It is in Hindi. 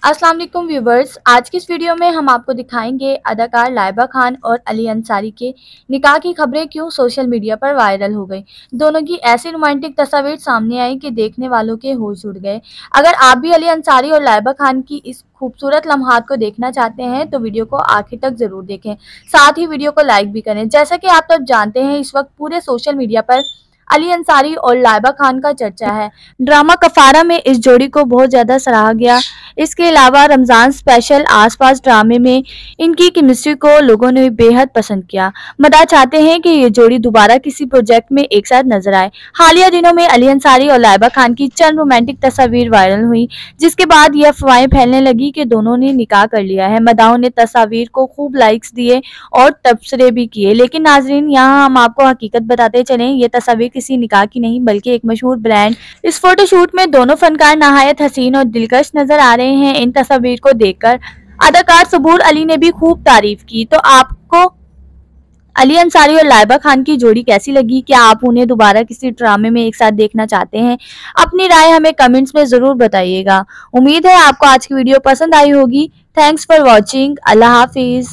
अस्सलाम वालेकुम व्यूवर्स। आज की इस वीडियो में हम आपको दिखाएंगे अदाकार लाइबा खान और अली अंसारी के निकाह की खबरें क्यों सोशल मीडिया पर वायरल हो गई। दोनों की ऐसी रोमांटिक तस्वीर सामने आई कि देखने वालों के होश उड़ गए। अगर आप भी अली अंसारी और लाइबा खान की इस खूबसूरत लम्हात को देखना चाहते हैं तो वीडियो को आखिर तक जरूर देखें, साथ ही वीडियो को लाइक भी करें। जैसा कि आप सब जानते हैं, इस वक्त पूरे सोशल मीडिया पर अली अंसारी और लाइबा खान का चर्चा है। ड्रामा कफारा में इस जोड़ी को बहुत ज्यादा सराहा गया। इसके अलावा रमजान स्पेशल आसपास ड्रामे में इनकी केमिस्ट्री को लोगों ने बेहद पसंद किया। मदाह चाहते हैं कि ये जोड़ी दोबारा किसी प्रोजेक्ट में एक साथ नजर आए। हालिया दिनों में अली अंसारी और लाइबा खान की चंद रोमांटिक तस्वीर वायरल हुई, जिसके बाद ये अफवाहें फैलने लगी कि दोनों ने निकाह कर लिया है। मदाहों ने तस्वीर को खूब लाइक्स दिए और तबसरे भी किए, लेकिन नाजरीन यहाँ हम आपको हकीकत बताते चलें, ये तस्वीर किसी निकाह की नहीं बल्कि एक मशहूर ब्रांड। इस फोटोशूट में दोनों फनकार नहायत हसीन और दिलकश नजर आ रहे हैं। इन तस्वीर को देखकर अदाकार सबूर अली ने भी खूब तारीफ की। तो आपको अली अंसारी और लाइबा खान की जोड़ी कैसी लगी? क्या आप उन्हें दोबारा किसी ड्रामे में एक साथ देखना चाहते हैं? अपनी राय हमें कमेंट्स में जरूर बताइएगा। उम्मीद है आपको आज की वीडियो पसंद आई होगी। Thanks for watching. Allah Hafiz.